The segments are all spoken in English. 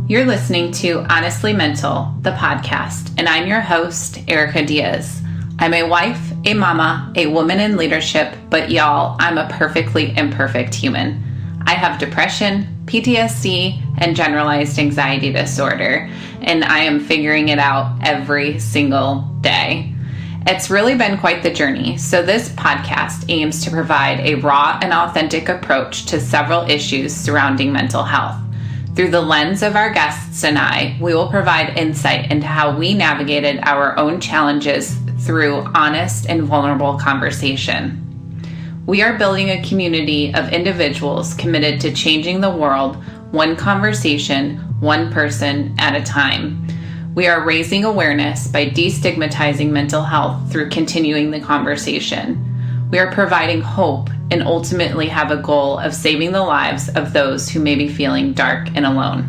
You're listening to Honestly Mental, the podcast, and I'm your host, Erika Diaz. I'm a wife, a mama, a woman in leadership, but y'all, I'm a perfectly imperfect human. I have depression, PTSD, and generalized anxiety disorder, and I am figuring it out every single day. It's really been quite the journey, so this podcast aims to provide a raw and authentic approach to several issues surrounding mental health. Through the lens of our guests and I, we will provide insight into how we navigated our own challenges through honest and vulnerable conversation. We are building a community of individuals committed to changing the world, one conversation, one person at a time. We are raising awareness by destigmatizing mental health through continuing the conversation. We are providing hope and ultimately have a goal of saving the lives of those who may be feeling dark and alone.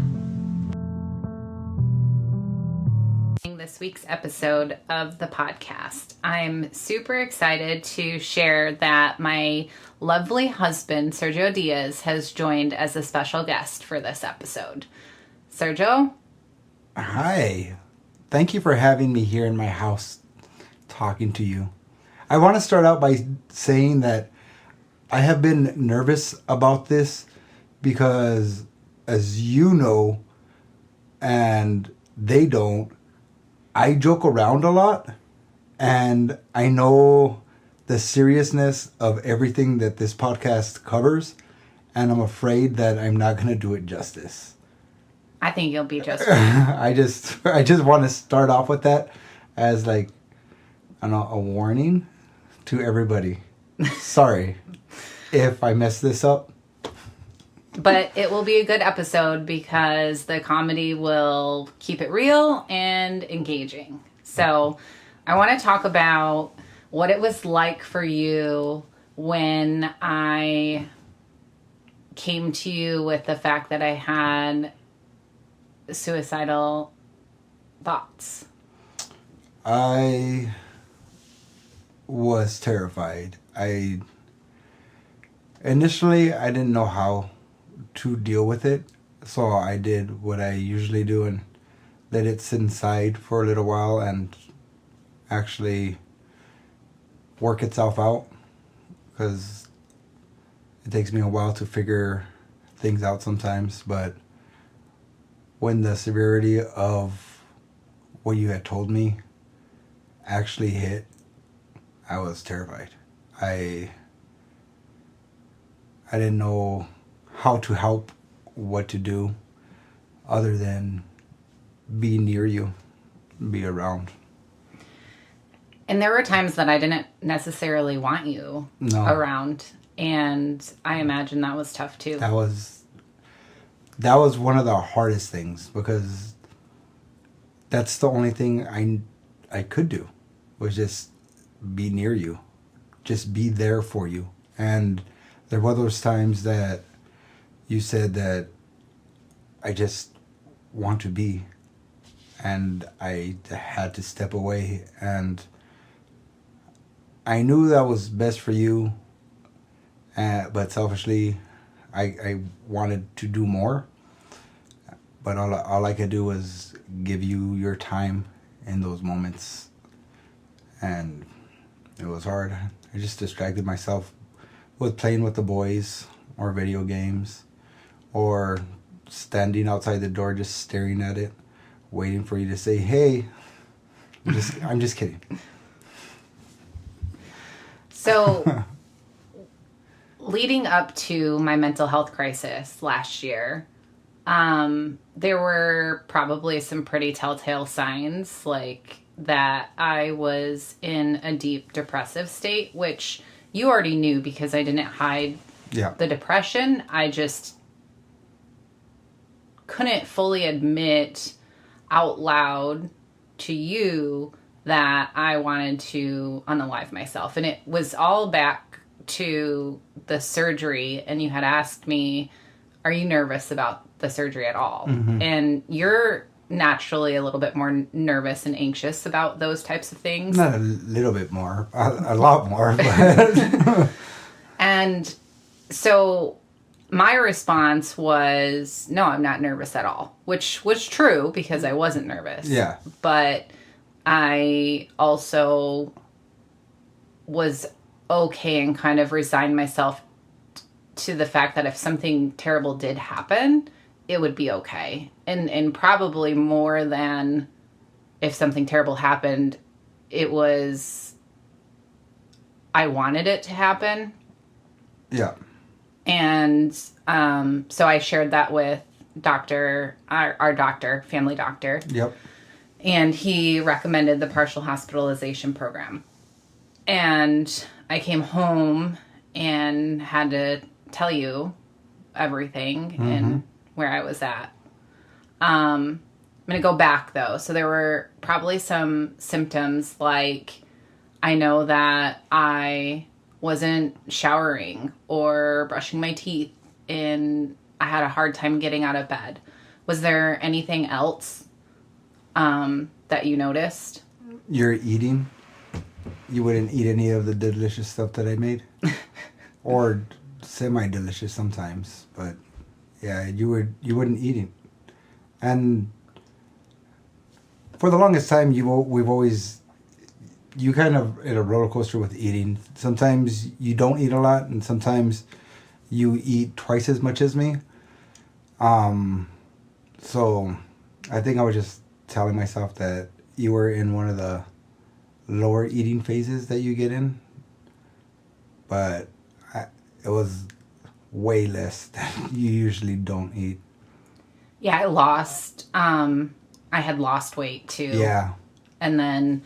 This week's episode of the podcast, I'm super excited to share that my lovely husband, Sergio Diaz, has joined as a special guest for this episode. Sergio? Hi. Thank you for having me here in my house talking to you. I want to start out by saying that I have been nervous about this because, as you know, and they don't, I joke around a lot, and I know the seriousness of everything that this podcast covers, and I'm afraid that I'm not going to do it justice. I think you'll be just fine. I just want to start off with that as like a warning to everybody. Sorry if I mess this up. But it will be a good episode because the comedy will keep it real and engaging. So I want to talk about what it was like for you when I came to you with the fact that I had suicidal thoughts. I was terrified. Initially, I didn't know how to deal with it, so I did what I usually do and let it sit inside for a little while and actually work itself out, because it takes me a while to figure things out sometimes. But when the severity of what you had told me actually hit, I was terrified. I didn't know how to help, what to do, other than be near you, be around. And there were times that I didn't necessarily want you around, and I imagine that was tough too. That was one of the hardest things, because that's the only thing I could do, was just be near you, just be there for you. And there were those times that you said that I just want to be, and I had to step away, and I knew that was best for you, but selfishly I wanted to do more, but all I could do was give you your time in those moments, and it was hard. I just distracted myself with playing with the boys or video games, or standing outside the door just staring at it, waiting for you to say, hey. I'm just kidding. So, leading up to my mental health crisis last year, there were probably some pretty telltale signs, like that I was in a deep depressive state, which you already knew because I didn't hide the depression. I just couldn't fully admit out loud to you that I wanted to unalive myself. And it was all back to the surgery, and you had asked me, are you nervous about the surgery at all? Mm-hmm. And you're naturally a little bit more nervous and anxious about those types of things. Not a little bit more, a lot more. But And so my response was, no, I'm not nervous at all, which was true because I wasn't nervous. Yeah. But I also was okay and kind of resigned myself to the fact that if something terrible did happen, it would be okay. And probably more than if something terrible happened, it was, I wanted it to happen. Yeah. And so I shared that with our doctor, family doctor. Yep. And he recommended the partial hospitalization program. And I came home and had to tell you everything and where I was at. I'm going to go back, though. So there were probably some symptoms, like I know that I wasn't showering or brushing my teeth, and I had a hard time getting out of bed. Was there anything else that you noticed? You're eating. You wouldn't eat any of the delicious stuff that I made, or semi-delicious sometimes. But yeah, you wouldn't eat it, and for the longest time, we've always, you kind of in a roller coaster with eating. Sometimes you don't eat a lot, and sometimes you eat twice as much as me. So I think I was just telling myself that you were in one of the lower eating phases that you get in, but it was way less than you usually don't eat. Yeah, I had lost weight too. Yeah. And then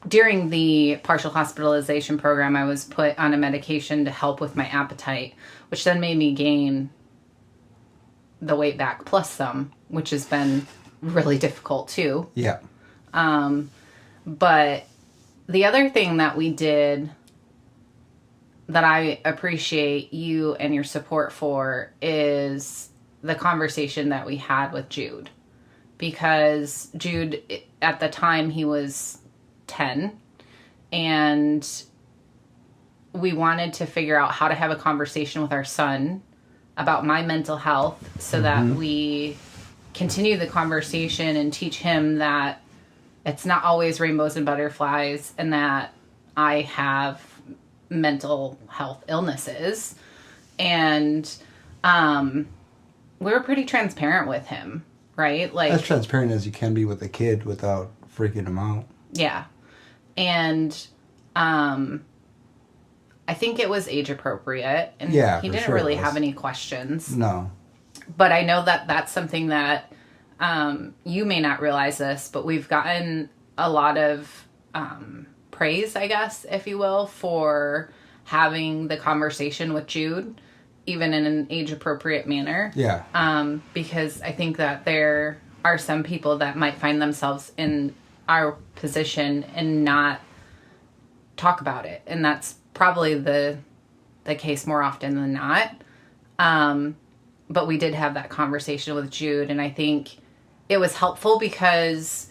during the partial hospitalization program, I was put on a medication to help with my appetite, which then made me gain the weight back plus some, which has been really difficult too. Yeah. But the other thing that we did that I appreciate you and your support for is the conversation that we had with Jude. Because Jude, at the time, he was 10, and we wanted to figure out how to have a conversation with our son about my mental health so that we continue the conversation and teach him that it's not always rainbows and butterflies, and that I have mental health illnesses. And we were pretty transparent with him, right? Like, as transparent as you can be with a kid without freaking him out. Yeah. And I think it was age appropriate, and yeah, he didn't really have any questions. No. But I know that that's something that you may not realize this, but we've gotten a lot of praise, I guess, if you will, for having the conversation with Jude, even in an age-appropriate manner. Yeah. Because I think that there are some people that might find themselves in our position and not talk about it. And that's probably the case more often than not. But we did have that conversation with Jude, and I think it was helpful because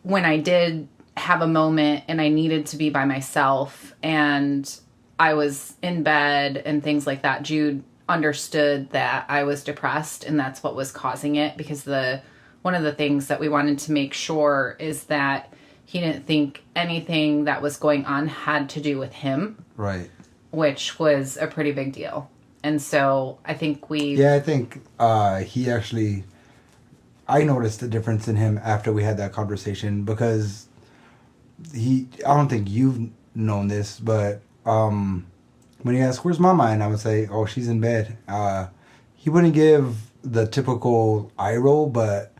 when I did have a moment and I needed to be by myself and I was in bed and things like that, Jude understood that I was depressed and that's what was causing it, because one of the things that we wanted to make sure is that he didn't think anything that was going on had to do with him. Right. Which was a pretty big deal. And so I think I think he actually, I noticed the difference in him after we had that conversation, because I don't think you've known this, but when he asked, "Where's Mama?" and I would say, "Oh, she's in bed," he wouldn't give the typical eye roll, but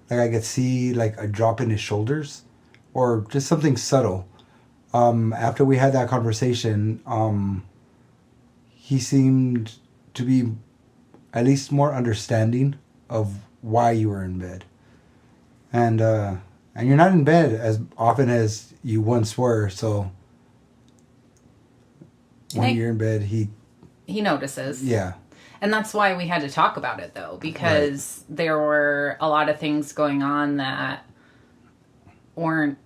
like I could see like a drop in his shoulders or just something subtle. After we had that conversation, he seemed to be at least more understanding of why you were in bed. And you're not in bed as often as you once were, so when you're in bed, he notices. Yeah. And that's why we had to talk about it, though, because there were a lot of things going on that weren't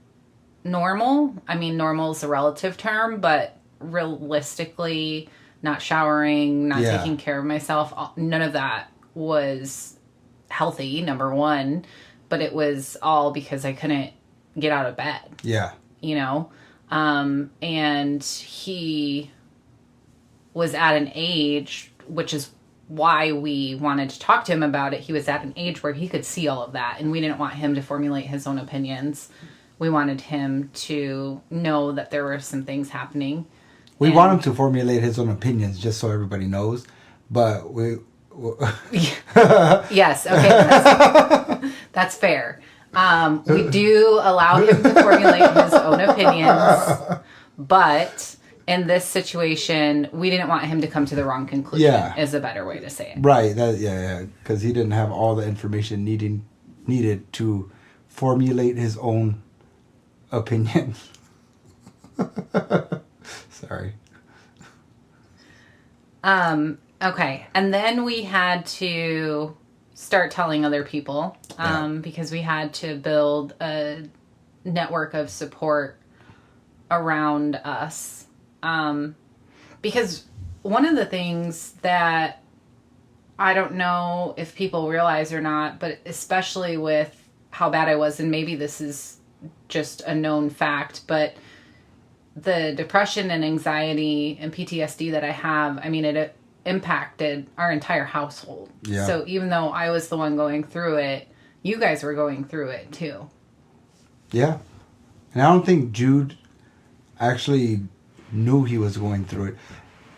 normal. I mean, normal is a relative term, but realistically, not showering, not Yeah. taking care of myself. None of that was healthy, number one, but it was all because I couldn't get out of bed. Yeah. You know? And he was at an age, which is why we wanted to talk to him about it. He was at an age where he could see all of that, and we didn't want him to formulate his own opinions. We wanted him to know that there were some things happening. We want him to formulate his own opinions, just so everybody knows. But we... Yes, okay, that's fair. We do allow him to formulate his own opinions, but in this situation, we didn't want him to come to the wrong conclusion, is a better way to say it. Right, because he didn't have all the information needed to formulate his own opinion. Sorry. Okay, and then we had to start telling other people because we had to build a network of support around us. Because one of the things that I don't know if people realize or not, but especially with how bad I was, and maybe this is just a known fact, but the depression and anxiety and PTSD that I have, I mean, it impacted our entire household. Yeah. So even though I was the one going through it, you guys were going through it too. Yeah. And I don't think Jude actually knew he was going through it.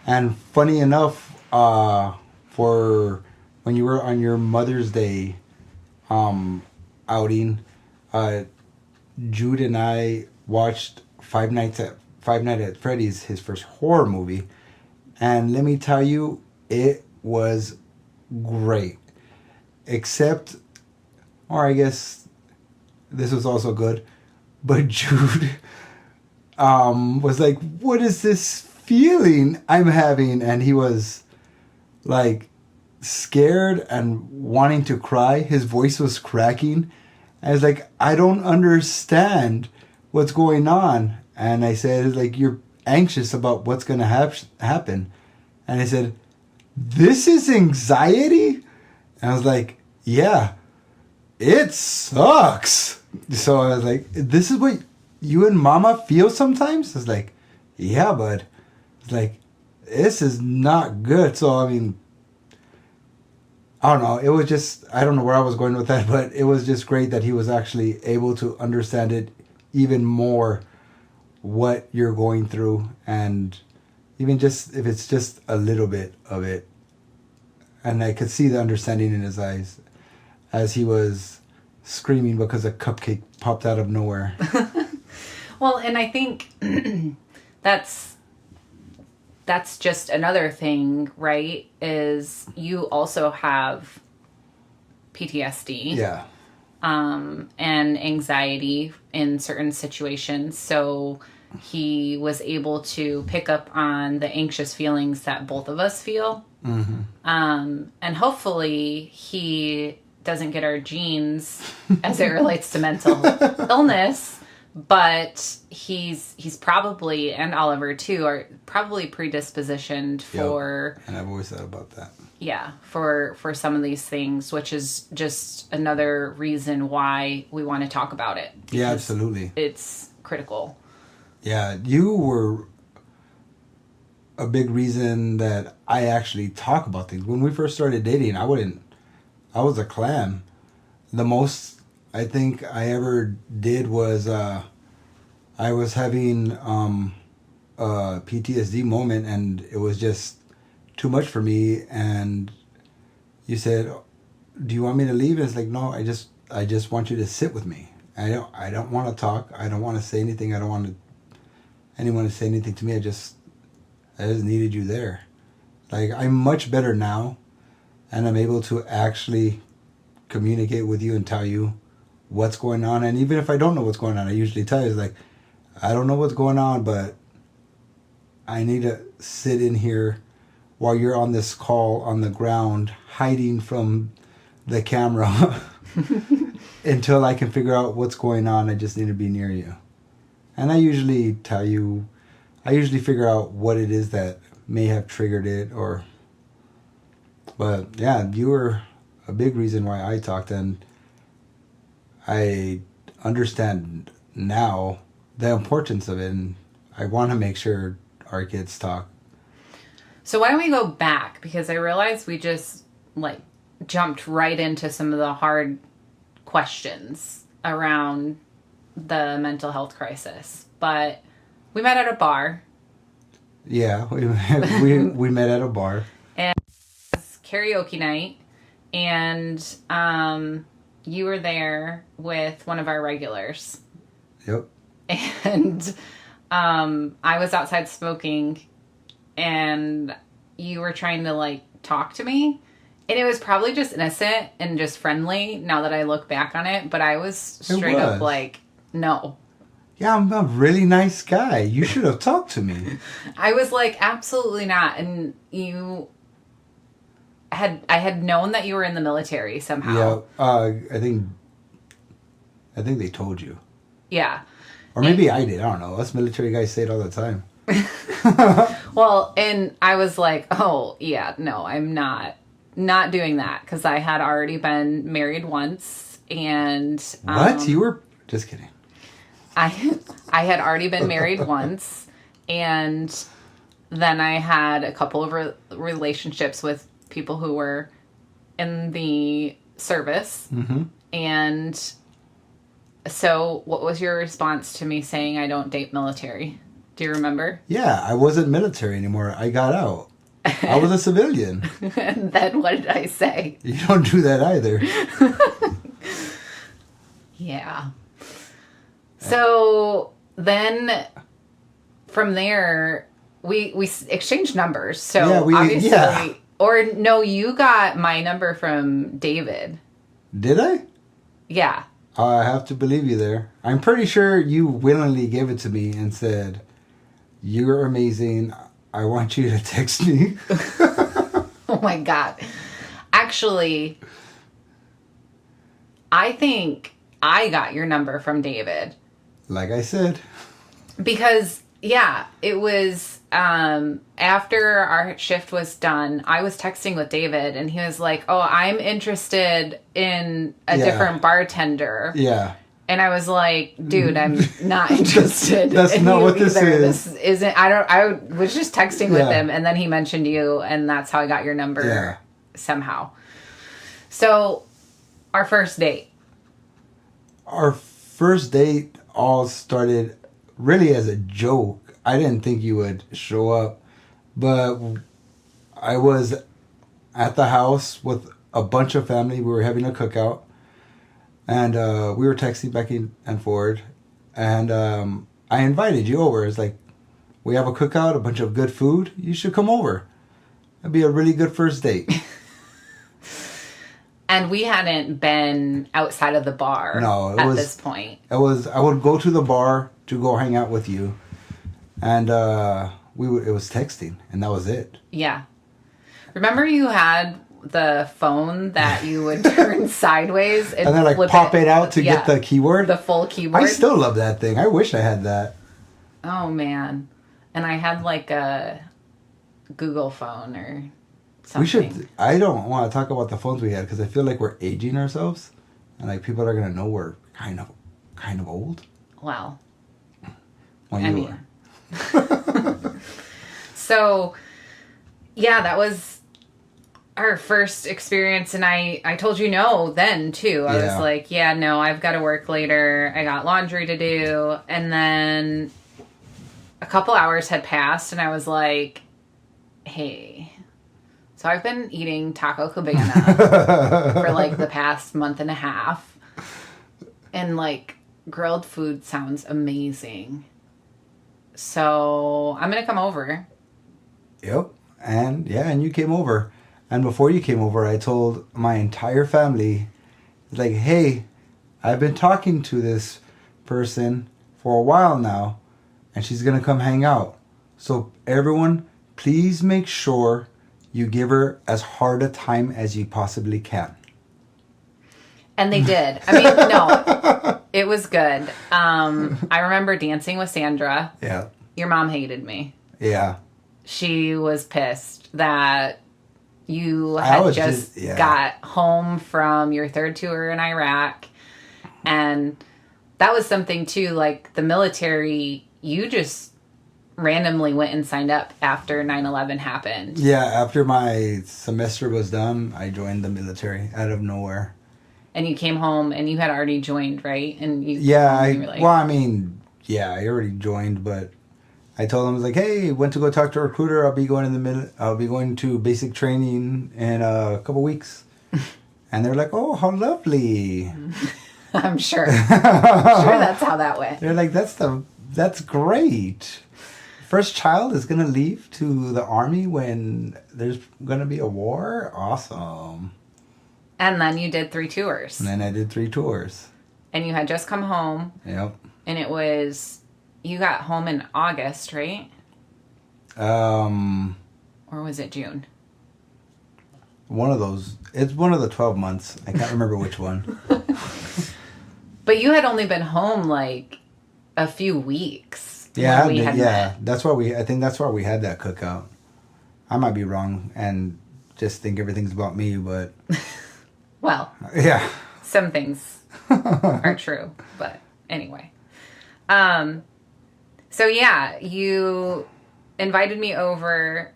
And funny enough, for when you were on your Mother's Day outing, Jude and I watched Five Nights at Freddy's, his first horror movie. And let me tell you, it was great. Except, or I guess this was also good, but Jude was like, what is this feeling I'm having? And he was like scared and wanting to cry. His voice was cracking. I was like, I don't understand what's going on. And I said, like, you're anxious about what's going to happen. And I said, this is anxiety? And I was like, yeah, it sucks. So I was like, this is what you and Mama feel sometimes? I was like, yeah, bud. It's like, this is not good. So, I mean, I don't know. It was just, I don't know where I was going with that, but it was just great that he was actually able to understand it even more, what you're going through, and even just if it's just a little bit of it. And I could see the understanding in his eyes as he was screaming because a cupcake popped out of nowhere. Well, and I think that's just another thing, right? Is you also have PTSD. Yeah. And anxiety in certain situations. So he was able to pick up on the anxious feelings that both of us feel. Mm-hmm. And hopefully he doesn't get our genes as it relates to mental illness, but he's probably, and Oliver too, are probably predispositioned for... Yep. And I've always thought about that. Yeah, for some of these things, which is just another reason why we want to talk about it. Yeah, absolutely. It's critical. Yeah, you were a big reason that I actually talk about things. When we first started dating, I was a clam. The most I think I ever did was I was having a PTSD moment, and it was just too much for me. And you said, do you want me to leave? And it's like, no, I just want you to sit with me. I don't want to talk. I don't want to say anything. I don't want anyone to say anything to me. I just needed you there. Like, I'm much better now, and I'm able to actually communicate with you and tell you what's going on. And even if I don't know what's going on, I usually tell you, it's like, I don't know what's going on, but I need to sit in here while you're on this call on the ground, hiding from the camera until I can figure out what's going on. I just need to be near you. And I usually figure out what it is that may have triggered it, but yeah, you were a big reason why I talked, and I understand now the importance of it, and I want to make sure our kids talk. So why don't we go back? Because I realized we just jumped right into some of the hard questions around the mental health crisis. But we met at a bar. Yeah, we met at a bar. And it was karaoke night. And you were there with one of our regulars. Yep. And I was outside smoking, and you were trying to talk to me. And it was probably just innocent and just friendly now that I look back on it. But I was straight up no. Yeah, I'm a really nice guy. You should have talked to me. I was absolutely not. And I had known that you were in the military somehow. Yeah, I think they told you. Yeah. Or maybe I did. I don't know. Us military guys say it all the time. Well, and I was like, oh, yeah, no, I'm not doing that. Because I had already been married once. And... What? You were... Just kidding. I had already been married once, and then I had a couple of relationships with people who were in the service. Mm-hmm. And so what was your response to me saying I don't date military? Do you remember? Yeah, I wasn't military anymore. I got out. I was a civilian. And then what did I say? You don't do that either. Yeah. So then from there, we exchanged numbers. So obviously, or no, you got my number from David. Did I? Yeah. I have to believe you there. I'm pretty sure you willingly gave it to me and said, "You're amazing. I want you to text me." Oh my God. Actually, I think I got your number from David. Like I said. Because, yeah, it was after our shift was done, I was texting with David, and he was like, oh, I'm interested in a different bartender. Yeah. And I was like, dude, I'm not interested. That's not what this is. This isn't, I was just texting with him, and then he mentioned you, and that's how I got your number somehow. So, our first date. Our first date all started really as a joke. I didn't think you would show up, but I was at the house with a bunch of family. We were having a cookout, and we were texting back and forward, and I invited you over. It's like, we have a cookout, a bunch of good food. You should come over. It'd be a really good first date. And we hadn't been outside of the bar at this point. I would go to the bar to go hang out with you, and it was texting, and that was it. Yeah. Remember you had the phone that you would turn sideways and then pop it out to get the keyboard? The full keyboard. I still love that thing. I wish I had that. Oh, man. And I had a Google phone or something. I don't want to talk about the phones we had because I feel like we're aging ourselves, and people are going to know we're kind of old. Well, I mean. So, yeah, that was our first experience, and I told you no then, too. I was like, yeah, no, I've got to work later. I got laundry to do. And then a couple hours had passed, and I was like, hey... So I've been eating Taco Cabana for the past month and a half. And grilled food sounds amazing. So I'm going to come over. Yep. And you came over. And before you came over, I told my entire family, hey, I've been talking to this person for a while now, and she's going to come hang out. So everyone, please make sure you give her as hard a time as you possibly can. And they did. I mean, no, it was good. I remember dancing with Sandra. Yeah. Your mom hated me. Yeah. she was pissed that you had just got home from your third tour in Iraq. And that was something too, like the military, you just randomly went and signed up after 9/11 happened. Yeah, after my semester was done, I joined the military out of nowhere. And you came home and you had already joined, right? And you I already joined, but I told them, I was like, hey, went to go talk to a recruiter. I'll be going to basic training in a couple weeks. And they're like, oh, how lovely. I'm sure. I'm sure that's how that went. They're like, that's great. First child is going to leave to the army when there's going to be a war? Awesome. And then you did 3 tours. And then I did 3 tours. And you had just come home. Yep. And it was, you got home in August, right? Or was it June? One of those. It's one of the 12 months. I can't remember which one. But you had only been home like a few weeks. Yeah, met. I think that's why we had that cookout. I might be wrong and just think everything's about me, but well, yeah, some things are true, but anyway. So yeah, you invited me over.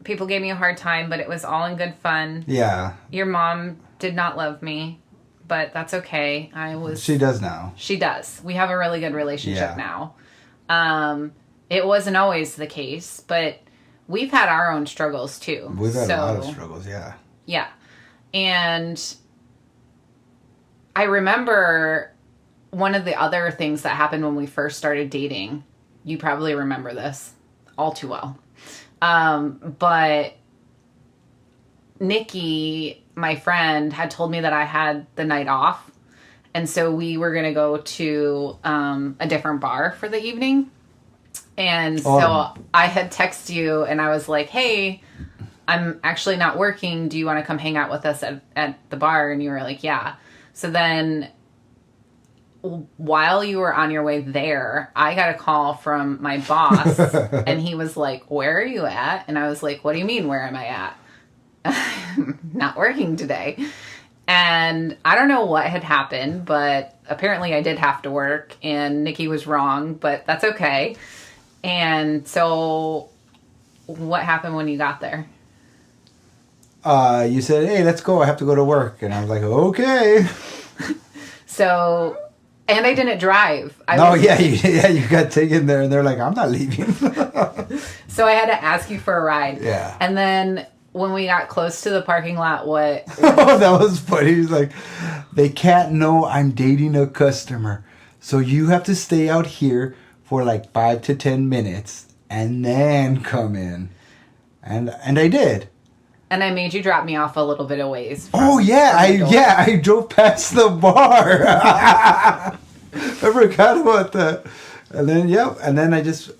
People gave me a hard time, but it was all in good fun. Yeah. Your mom did not love me, but that's okay. She does now. She does. We have a really good relationship now. It wasn't always the case, but we've had our own struggles too. We've had a lot of struggles, yeah. Yeah. And I remember one of the other things that happened when we first started dating. You probably remember this all too well. But Nikki, my friend, had told me that I had the night off. And so we were going to go to a different bar for the evening. And so I had texted you and I was like, hey, I'm actually not working. Do you want to come hang out with us at the bar? And you were like, yeah. So then while you were on your way there, I got a call from my boss and he was like, where are you at? And I was like, what do you mean, where am I at? I'm not working today. And I don't know what had happened, but apparently I did have to work and Nikki was wrong, but that's okay. And so what happened when you got there? You said, hey, let's go. I have to go to work. And I was like, okay. So, and I didn't drive. You got taken there and they're like, I'm not leaving. So I had to ask you for a ride. Yeah. And then when we got close to the parking lot, what oh, that was funny. He's like, they can't know I'm dating a customer. So you have to stay out here for like 5 to 10 minutes and then come in. And I did. And I made you drop me off a little bit of ways. I drove past the bar. I forgot about that. And then I just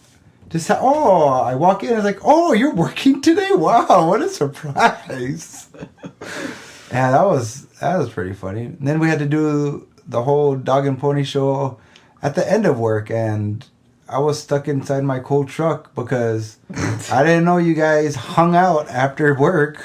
I walk in, I was like, oh, you're working today? Wow, what a surprise. Yeah, that was pretty funny. And then we had to do the whole dog and pony show at the end of work, and I was stuck inside my cold truck because I didn't know you guys hung out after work.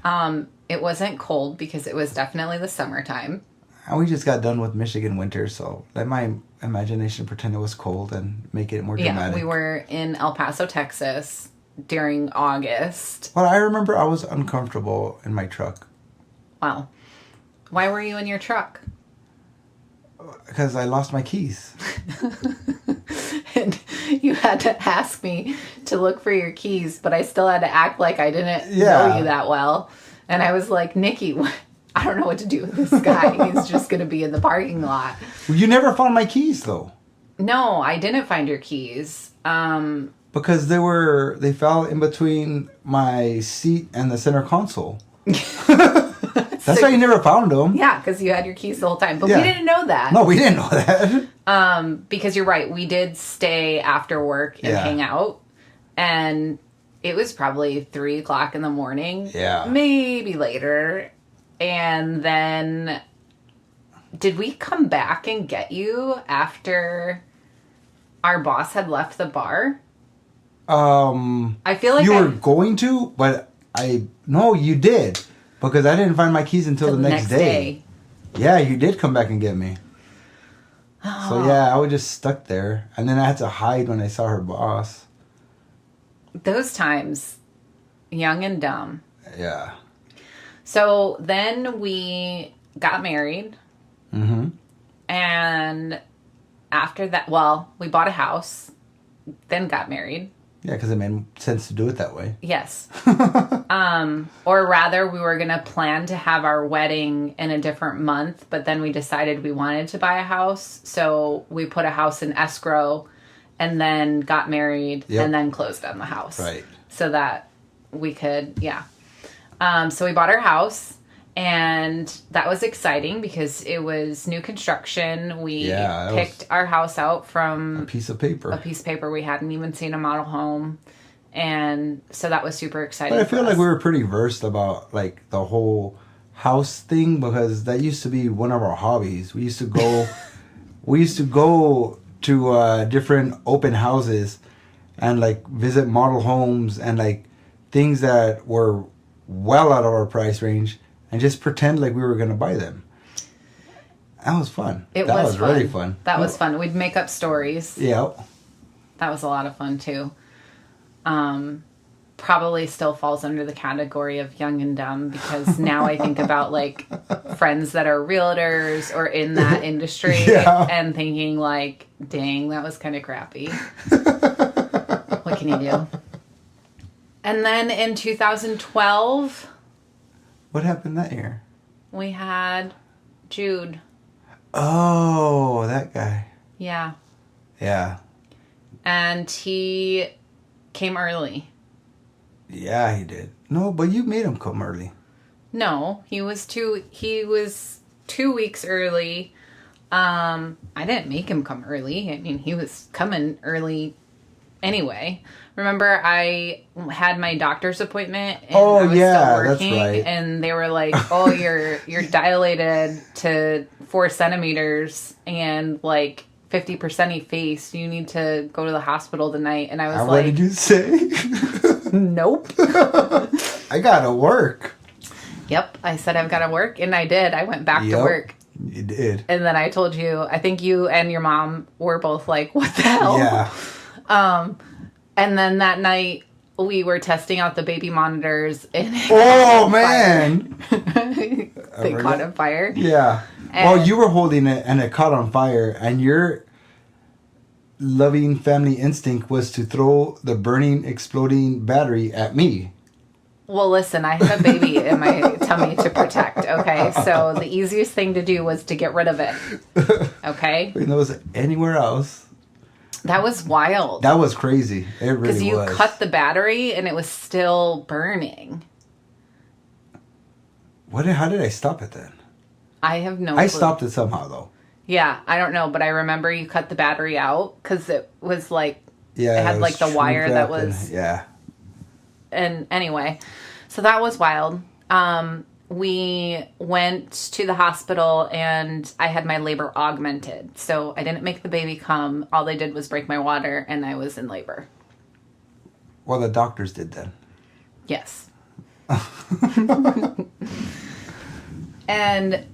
It wasn't cold because it was definitely the summertime. And we just got done with Michigan winter, so let my imagination pretend it was cold and make it more dramatic. Yeah, we were in El Paso, Texas during August. Well, I remember I was uncomfortable in my truck. Wow. Why were you in your truck? Because I lost my keys. And you had to ask me to look for your keys, but I still had to act like I didn't know you that well. And I was like, Nikki, I don't know what to do with this guy. He's just going to be in the parking lot. You never found my keys, though. No, I didn't find your keys. Because they fell in between my seat and the center console. That's why you never found them. Yeah, because you had your keys the whole time. But we didn't know that. No, we didn't know that. Because you're right. We did stay after work and hang out. And it was probably 3 o'clock in the morning. Yeah. Maybe later. And then did we come back and get you after our boss had left the bar? I feel like you were going to, but no, you did, because I didn't find my keys until the next day. Yeah, you did come back and get me. Oh. So yeah, I was just stuck there, and then I had to hide when I saw her boss. Those times, young and dumb. Yeah. So then we got married. Mm-hmm. And after that, well, we bought a house, then got married. Yeah, because it made sense to do it that way. Yes. Or rather, we were going to plan to have our wedding in a different month, but then we decided we wanted to buy a house. So we put a house in escrow and then got married and then closed on the house. Right. So that we could, so we bought our house. And that was exciting because it was new construction. We picked our house out from a piece of paper. We hadn't even seen a model home. And so that was super exciting. But I feel like we were pretty versed about like the whole house thing, because that used to be one of our hobbies. We used to go to different open houses and like visit model homes and like things that were well out of our price range, and just pretend like we were going to buy them. That was fun. That was really fun. That was fun. We'd make up stories. Yeah. That was a lot of fun, too. Probably still falls under the category of young and dumb, because now I think about, like, friends that are realtors or in that industry and thinking, like, dang, that was kind of crappy. What can you do? And then in 2012... What happened that year? We had Jude. Oh, that guy. Yeah. Yeah. And he came early. Yeah, he did. No, but you made him come early. No, he was 2 weeks early. I didn't make him come early. I mean, he was coming early anyway. Remember, I had my doctor's appointment and I was still working, that's right. And they were like, "Oh, you're dilated to 4 centimeters and like 50% effaced. You need to go to the hospital tonight." And I was what did you say? Nope. I gotta work. Yep, I said I've got to work, and I did. I went back to work. You did. And then I told you. I think you and your mom were both like, "What the hell?" Yeah. And then that night, we were testing out the baby monitors. And man! They caught on fire. Yeah. Well, you were holding it, and it caught on fire, and your loving family instinct was to throw the burning, exploding battery at me. Well, listen, I had a baby in my tummy to protect, okay? So the easiest thing to do was to get rid of it, okay? If it was anywhere else... That was wild. That was crazy. It really was. Because you cut the battery and it was still burning. How did I stop it then? I have no clue. I stopped it somehow though. Yeah, I don't know, but I remember you cut the battery out because it was like... Yeah, it had like the wire that was... Yeah. And anyway, so that was wild. We went to the hospital and I had my labor augmented. So I didn't make the baby come. All they did was break my water and I was in labor. Well, the doctors did then. Yes. And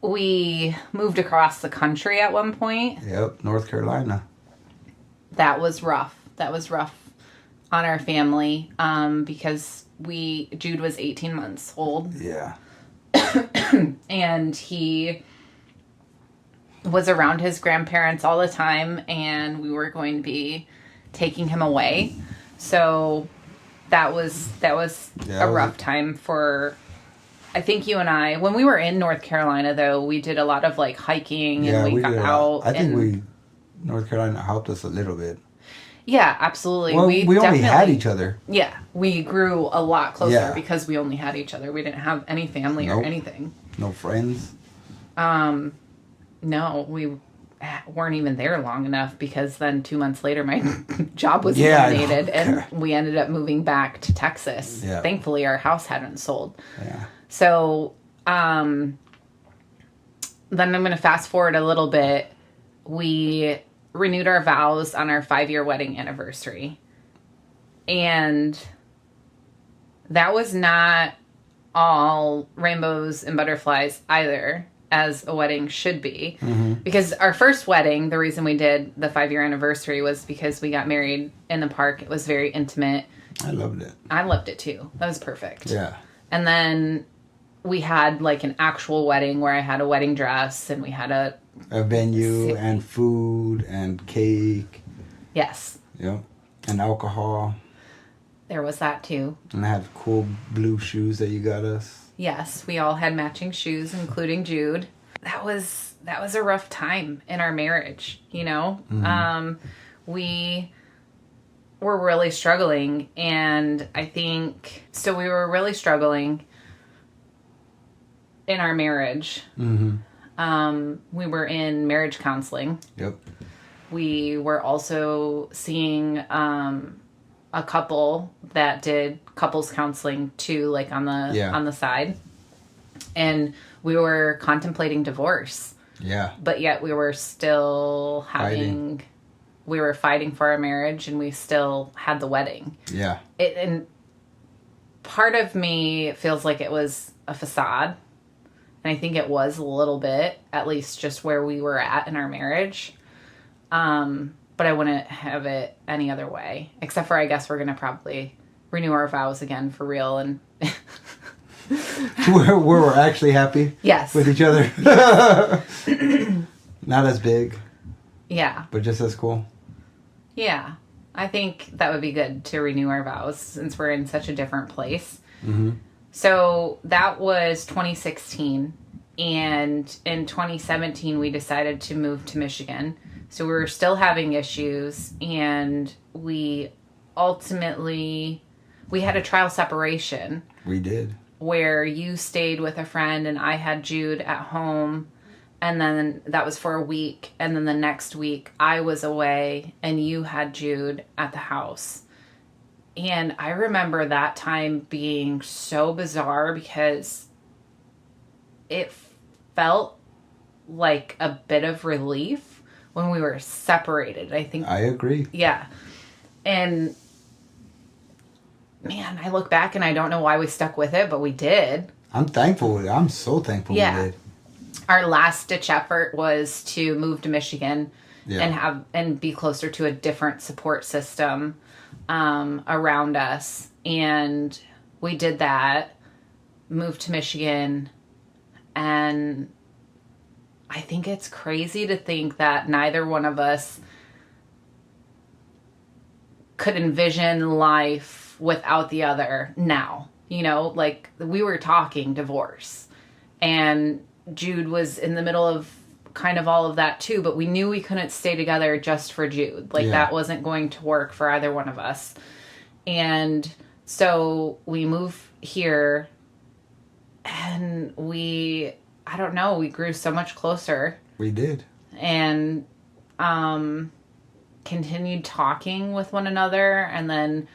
we moved across the country at one point. Yep, North Carolina. That was rough. That was rough on our family because Jude was 18 months old. Yeah. And he was around his grandparents all the time, and we were going to be taking him away. So that was a rough time for, I think, you and I. When we were in North Carolina, though, we did a lot of like hiking and we got out. I think North Carolina helped us a little bit. Yeah, absolutely. Well, we only had each other. Yeah, we grew a lot closer because we only had each other. We didn't have any family or anything. No friends. No, we weren't even there long enough because then 2 months later my job was eliminated and we ended up moving back to Texas. Yeah. Thankfully, our house hadn't sold. Yeah. So, then I'm going to fast forward a little bit. We renewed our vows on our 5-year wedding anniversary. And that was not all rainbows and butterflies either, as a wedding should be. Mm-hmm. Because our first wedding, the reason we did the 5-year anniversary was because we got married in the park. It was very intimate. I loved it. I loved it too. That was perfect. Yeah. And then we had like an actual wedding where I had a wedding dress and we had a venue and food and cake. Yes. Yep. And alcohol. There was that too. And I had cool blue shoes that you got us. Yes, we all had matching shoes, including Jude. That was a rough time in our marriage, you know? Mm-hmm. We were really struggling, and I think... So we were really struggling in our marriage. Mm-hmm. We were in marriage counseling. Yep. We were also seeing a couple that did couples counseling too, like on the side. And we were contemplating divorce. Yeah. But yet we were still we were fighting for our marriage, and we still had the wedding. Yeah. And part of me feels like it was a facade. And I think it was a little bit, at least just where we were at in our marriage. But I wouldn't have it any other way. Except for, I guess, we're going to probably renew our vows again for real. And where we're actually happy. Yes. With each other. Not as big. Yeah. But just as cool. Yeah. I think that would be good to renew our vows since we're in such a different place. Mm-hmm. So that was 2016. And in 2017, we decided to move to Michigan. So we were still having issues, and we ultimately, we had a trial separation. We did. Where you stayed with a friend and I had Jude at home, and then that was for a week, and then the next week I was away and you had Jude at the house. And I remember that time being so bizarre because it felt like a bit of relief when we were separated. I think I agree. Yeah. And man, I look back and I don't know why we stuck with it, but we did. I'm thankful. I'm so thankful we did. Our last ditch effort was to move to Michigan and be closer to a different support system around us. And we did that, moved to Michigan, and I think it's crazy to think that neither one of us could envision life without the other now. You know, like we were talking divorce, and Jude was in the middle of kind of all of that too, but we knew we couldn't stay together just for Jude. Like that wasn't going to work for either one of us. And so we moved here, and I don't know, we grew so much closer. We did. And continued talking with one another, and then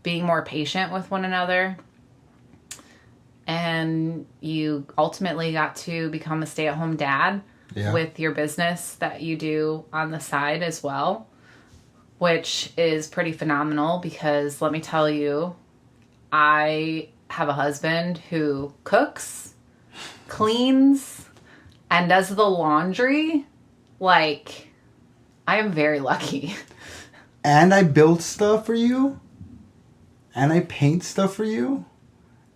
being more patient with one another. And you ultimately got to become a stay-at-home dad with your business that you do on the side as well, which is pretty phenomenal because let me tell you, I have a husband who cooks, cleans, and does the laundry. Like, I am very lucky. And I build stuff for you. And I paint stuff for you.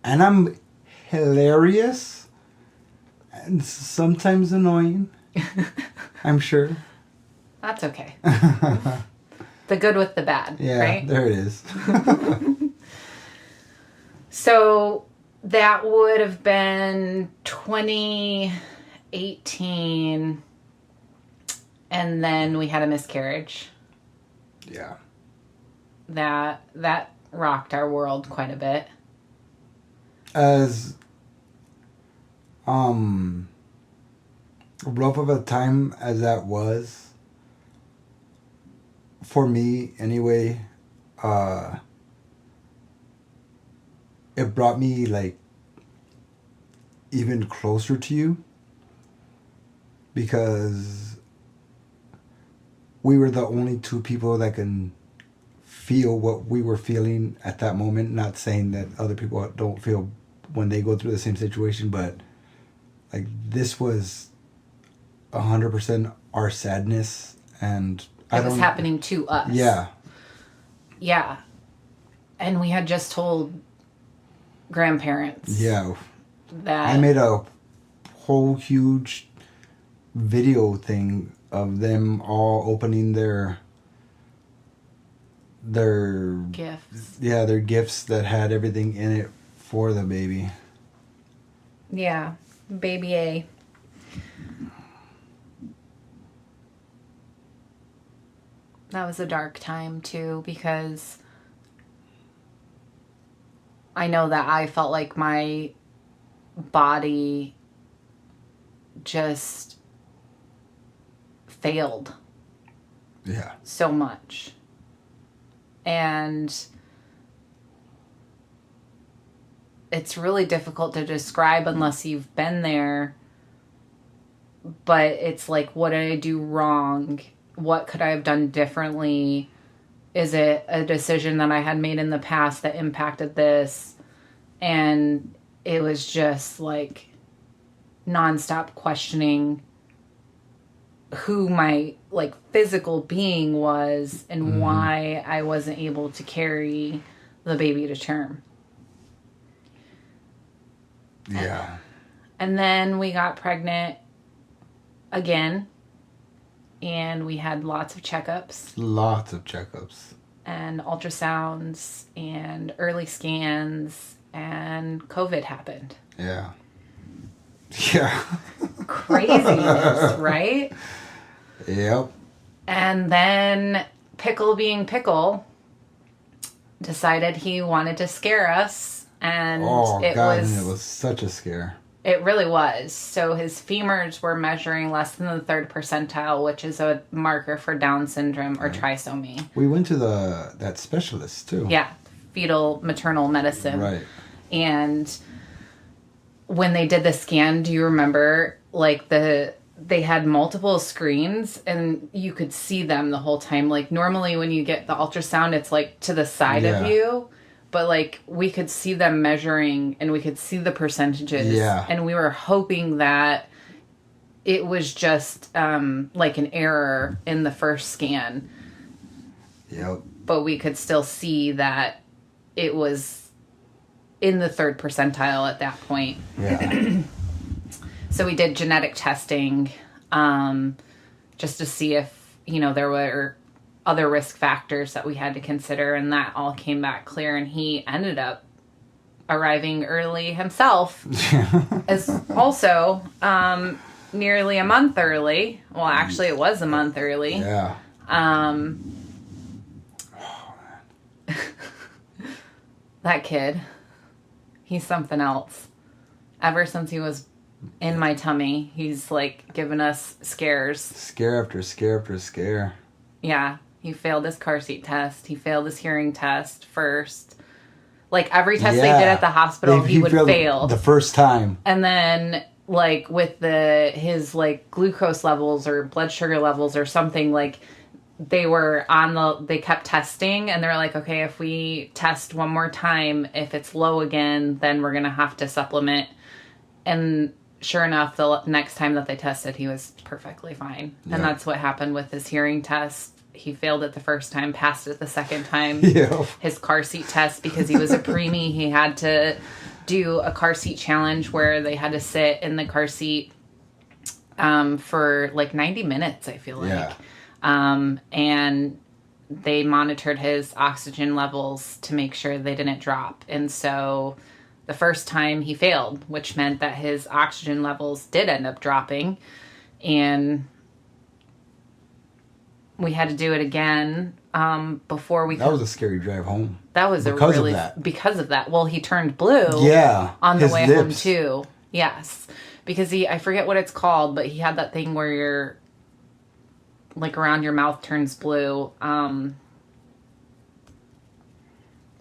And I'm hilarious. And sometimes annoying. I'm sure. That's okay. The good with the bad, right? There it is. So that would have been 2018, and then we had a miscarriage. Yeah. That rocked our world quite a bit. As rough of a time as that was, for me anyway, it brought me like even closer to you, because we were the only two people that can feel what we were feeling at that moment. Not saying that other people don't feel when they go through the same situation, but like this was 100% our sadness, and it was happening to us. Yeah. And we had just told grandparents. Yeah. That I made a whole huge video thing of them all opening their gifts. Yeah, their gifts that had everything in it for the baby. Yeah, baby A. That was a dark time too, because I know that I felt like my body just failed. Yeah. So much. And it's really difficult to describe unless you've been there. But it's like, what did I do wrong? What could I have done differently? Is it a decision that I had made in the past that impacted this? And it was just like nonstop questioning who my like physical being was and why I wasn't able to carry the baby to term. Yeah. And then we got pregnant again, and we had lots of checkups. Lots of checkups. And ultrasounds and early scans, and COVID happened. Yeah. Yeah. Craziness, right? Yep. And then Pickle being Pickle decided he wanted to scare us, and it was such a scare. It really was. So his femurs were measuring less than the 3rd percentile, which is a marker for Down syndrome or trisomy. We went to that specialist too. Yeah, fetal maternal medicine. Right. And when they did the scan, do you remember like they had multiple screens and you could see them the whole time? Like normally when you get the ultrasound, it's like to the side of you. But, like, we could see them measuring, and we could see the percentages. Yeah. And we were hoping that it was just, like, an error in the first scan. Yep. But we could still see that it was in the 3rd percentile at that point. Yeah. So we did genetic testing just to see if, there were other risk factors that we had to consider, and that all came back clear, and he ended up arriving early himself as also nearly a month early. Well, actually it was a month early. Yeah. That kid, he's something else. Ever since he was in my tummy, he's like given us scares. Scare after scare after scare. Yeah. He failed his car seat test. He failed his hearing test first. Like, every test they did at the hospital, he would fail. The first time. And then, like, with his, like, glucose levels or blood sugar levels or something, like, they kept testing, and they're like, okay, if we test one more time, if it's low again, then we're going to have to supplement. And sure enough, the next time that they tested, he was perfectly fine. Yeah. And that's what happened with his hearing test. He failed it the first time, passed it the second time. Yeah. His car seat test, because he was a preemie, he had to do a car seat challenge where they had to sit in the car seat for like 90 minutes, I feel like. Yeah. And they monitored his oxygen levels to make sure they didn't drop. And so the first time he failed, which meant that his oxygen levels did end up dropping. And we had to do it again before we. That was a scary drive home. That was because of that. Well, he turned blue. Yeah, on the way home too. Yes, because I forget what it's called, but he had that thing where your like around your mouth turns blue.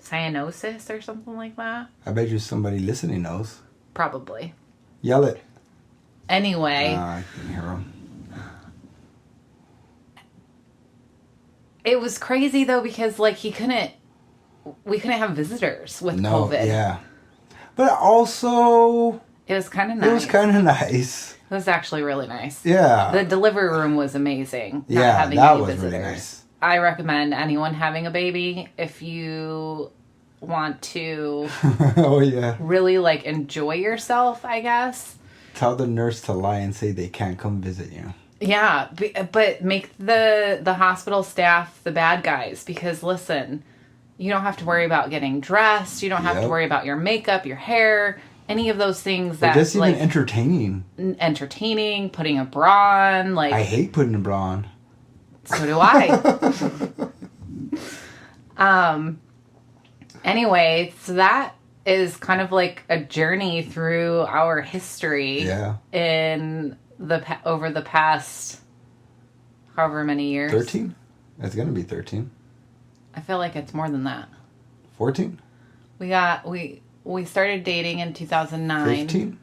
Cyanosis or something like that. I bet you somebody listening knows. Probably. Yell it. Anyway. I can hear him. It was crazy though because like we couldn't have visitors with COVID. Yeah. But also It was kind of nice. It was kind of nice. It was actually really nice. Yeah. The delivery room was amazing. Yeah, having that any was visitors. really nice. I recommend anyone having a baby if you want to oh yeah. really like enjoy yourself, I guess. Tell the nurse to lie and say they can't come visit you. Yeah, but make the hospital staff the bad guys because listen, you don't have to worry about getting dressed. You don't have to worry about your makeup, your hair, any of those things that just even like entertaining, putting a bra on. Like I hate putting a bra on. So do I. Anyway, so that is kind of like a journey through our history. Yeah. In over the past however many years. 13? It's gonna be 13. I feel like it's more than that. 14? We started dating in 2009. 15?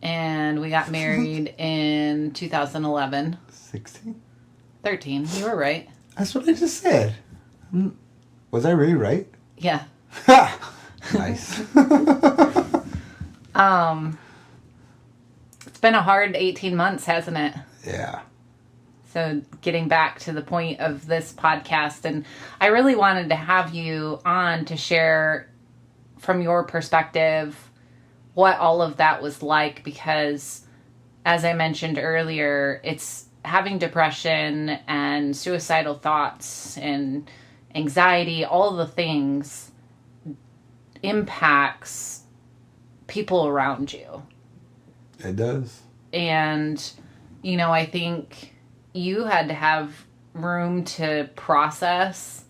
And we got married in 2011. 16? 13. You were right. That's what I just said. Was I really right? Yeah. Nice. It's been a hard 18 months, hasn't it? Yeah. So getting back to the point of this podcast, and I really wanted to have you on to share from your perspective what all of that was like, because as I mentioned earlier, it's having depression and suicidal thoughts and anxiety, all the things impacts people around you. It does. And, you know, I think you had to have room to process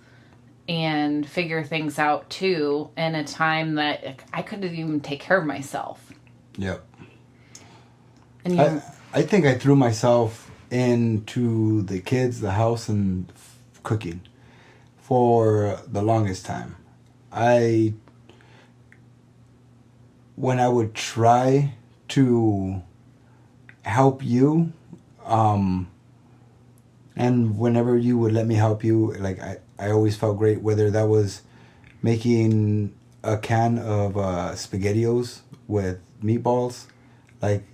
and figure things out too in a time that I couldn't even take care of myself. Yep. And I think I threw myself into the kids, the house, and cooking for the longest time. When I would try to help you, and whenever you would let me help you, like I always felt great, whether that was making a can of SpaghettiOs with meatballs. Like,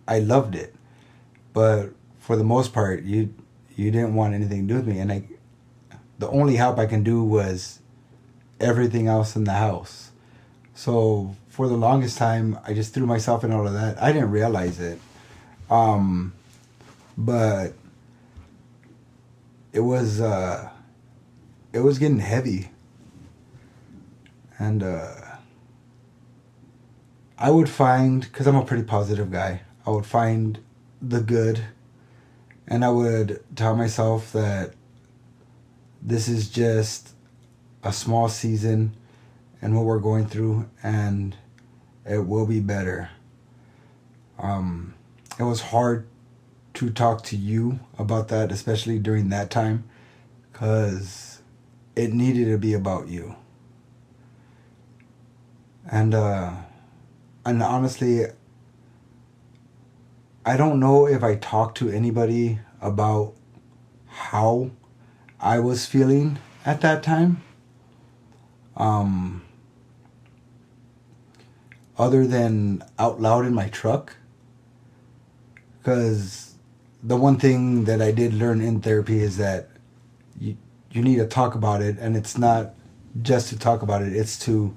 I loved it. But for the most part, you didn't want anything to do with me. And the only help I can do was everything else in the house. So for the longest time, I just threw myself in all of that. I didn't realize it. But it was getting heavy. And I would find, because I'm a pretty positive guy, I would find the good, and I would tell myself that this is just a small season and what we're going through, and it will be better. It was hard to talk to you about that, especially during that time, because it needed to be about you. And honestly, I don't know if I talked to anybody about how I was feeling at that time. Other than out loud in my truck. Because the one thing that I did learn in therapy is that you need to talk about it, and it's not just to talk about it, it's to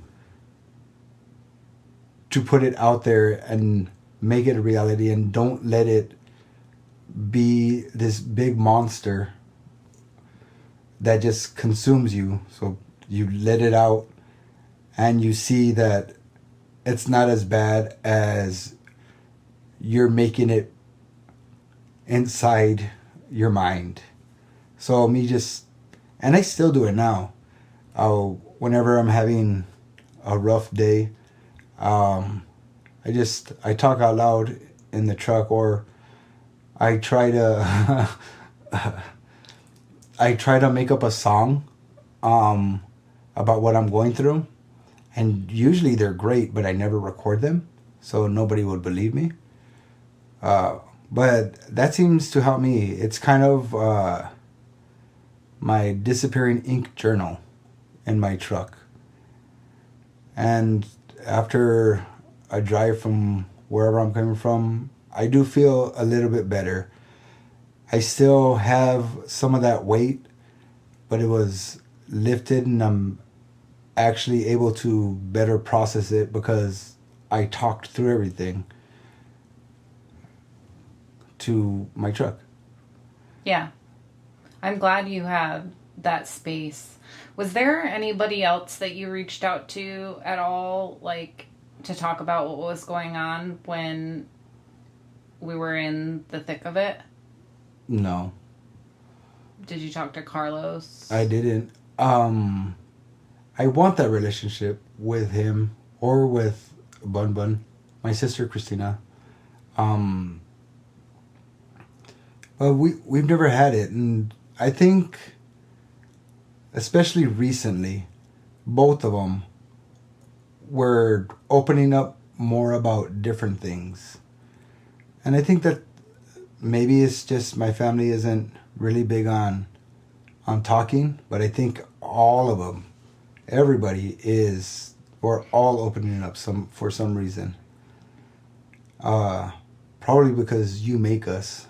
put it out there and make it a reality, and don't let it be this big monster that just consumes you. So you let it out and you see that it's not as bad as you're making it inside your mind. So and I still do it now. Whenever I'm having a rough day, I talk out loud in the truck, or I try to make up a song about what I'm going through, and usually they're great, but I never record them, so nobody would believe me. But that seems to help me. It's kind of my disappearing ink journal in my truck. And after a drive from wherever I'm coming from, I do feel a little bit better. I still have some of that weight, but it was lifted, and I'm actually able to better process it because I talked through everything to my truck. Yeah. I'm glad you had that space. Was there anybody else that you reached out to at all, like, to talk about what was going on when we were in the thick of it? No. Did you talk to Carlos? I didn't. I want that relationship with him or with Bun Bun, my sister Christina. But we've never had it, and I think, especially recently, both of them were opening up more about different things. And I think that maybe it's just my family isn't really big on talking, but I think all of them, everybody is, we're all opening up for some reason. Probably because you make us.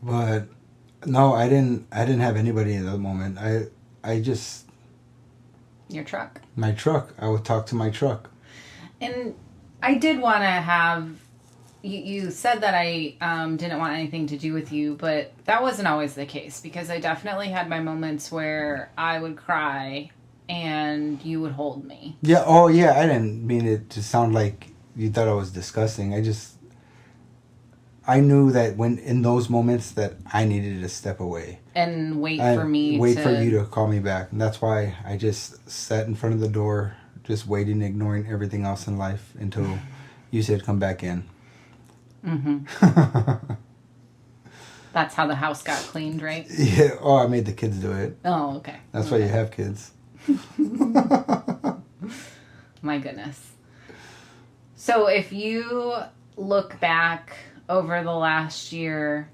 But no, I didn't have anybody in that moment. I just, Your truck. my truck. I would talk to my truck. And I did want to have, you said that I didn't want anything to do with you, but that wasn't always the case, because I definitely had my moments where I would cry and you would hold me. Yeah, oh yeah, I didn't mean it to sound like you thought I was disgusting. I knew that when in those moments that I needed to step away. And wait for you to call me back. And that's why I just sat in front of the door, just waiting, ignoring everything else in life until you said come back in. Mm-hmm. That's how the house got cleaned, right? Yeah. Oh, I made the kids do it. Oh, okay. That's why you have kids. My goodness. So if you look back over the last year,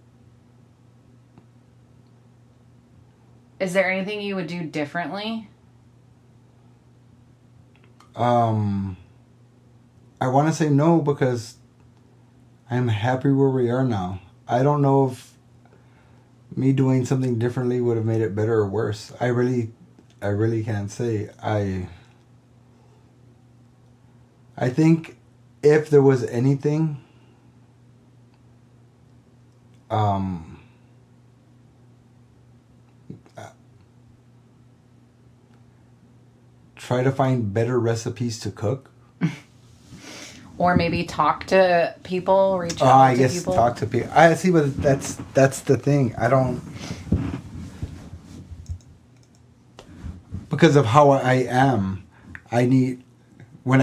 is there anything you would do differently? I want to say no, because I'm happy where we are now. I don't know if me doing something differently would have made it better or worse. I really can't say. I think if there was anything, try to find better recipes to cook. Or maybe talk to people, reach out I to guess people. talk to people. I see, but that's the thing. I don't, because of how I am. I need, when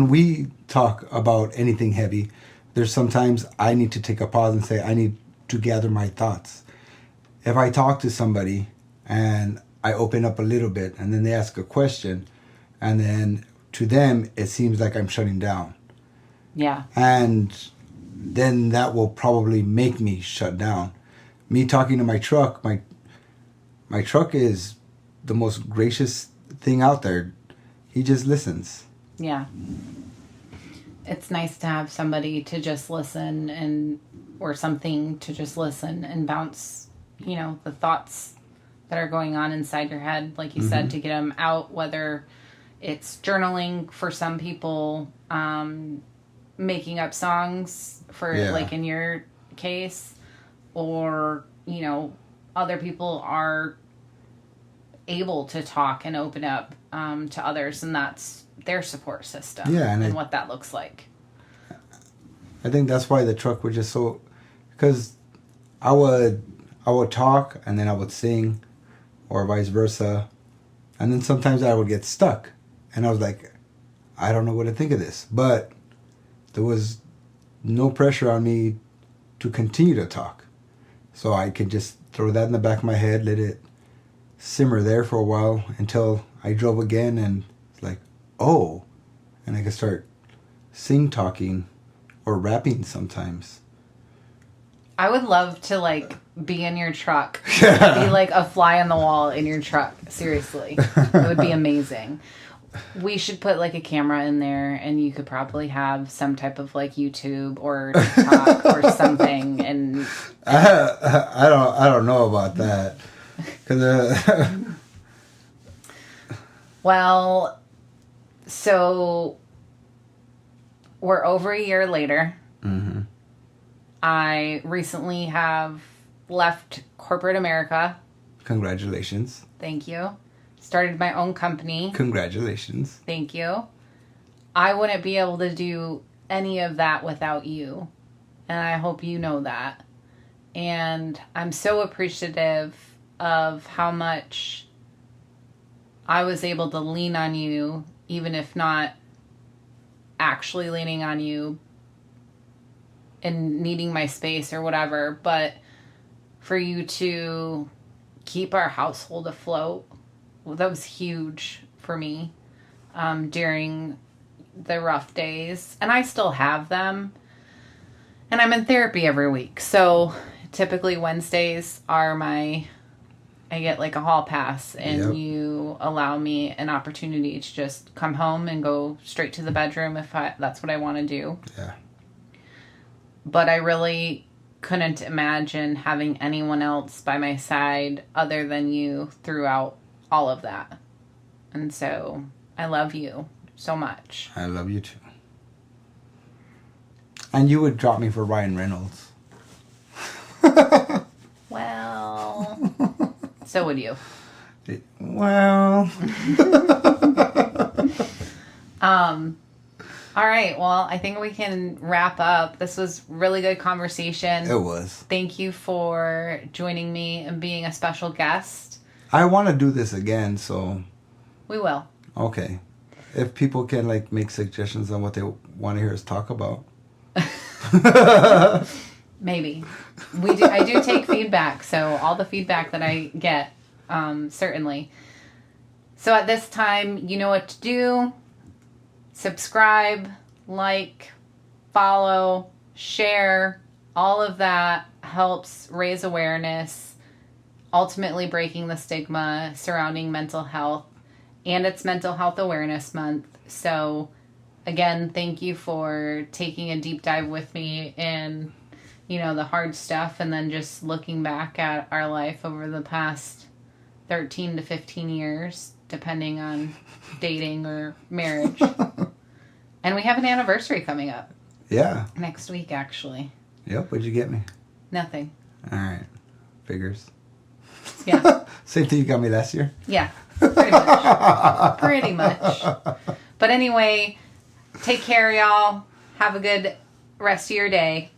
we talk about anything heavy, there's sometimes I need to take a pause and say I need to gather my thoughts. If I talk to somebody and I open up a little bit and then they ask a question, and then to them it seems like I'm shutting down. Yeah. And then that will probably make me shut down. Me talking to my truck, my truck is the most gracious thing out there. He just listens. Yeah. It's nice to have somebody to just listen, or something to just listen and bounce, the thoughts that are going on inside your head, like you said, to get them out, whether it's journaling for some people, making up songs for, like in your case, or, other people are able to talk and open up to others, and that's their support system. Yeah, and what that looks like. I think that's why the truck was just so, because I would talk and then I would sing, or vice versa, and then sometimes I would get stuck, and I was like, I don't know what to think of this, but there was no pressure on me to continue to talk, so I could just throw that in the back of my head, let it simmer there for a while until I drove again, and it's like, oh, and I could start talking or rapping sometimes. I would love to, like, be in your truck. Be, like, a fly on the wall in your truck. Seriously. It would be amazing. We should put, like, a camera in there, and you could probably have some type of, like, YouTube or TikTok or something. And I don't know about that. 'Cause, well, so we're over a year later. Mm-hmm. I recently have left corporate America. Congratulations. Thank you. Started my own company. Congratulations. Thank you. I wouldn't be able to do any of that without you. And I hope you know that. And I'm so appreciative of how much I was able to lean on you, even if not actually leaning on you and needing my space or whatever, but for you to keep our household afloat, well, that was huge for me during the rough days. And I still have them. And I'm in therapy every week. So typically Wednesdays are I get like a hall pass, and you allow me an opportunity to just come home and go straight to the bedroom if that's what I want to do. Yeah. But I really couldn't imagine having anyone else by my side other than you throughout all of that. And so I love you so much. I love you too. And you would drop me for Ryan Reynolds. Well, so would you. Well. All right. Well, I think we can wrap up. This was really good conversation. It was. Thank you for joining me and being a special guest. I want to do this again, so. We will. Okay. If people can like make suggestions on what they want to hear us talk about. Maybe. I do take feedback, so all the feedback that I get, certainly. So at this time, you know what to do. Subscribe, like, follow, share. All of that helps raise awareness, ultimately breaking the stigma surrounding mental health. And it's Mental Health Awareness Month. So, again, thank you for taking a deep dive with me in, the hard stuff, and then just looking back at our life over the past 13 to 15 years, depending on dating or marriage. And we have an anniversary coming up. Yeah. Next week, actually. Yep. What'd you get me? Nothing. All right. Figures. Yeah. Same thing you got me last year? Yeah. Pretty much. Pretty much. But anyway, take care, y'all. Have a good rest of your day.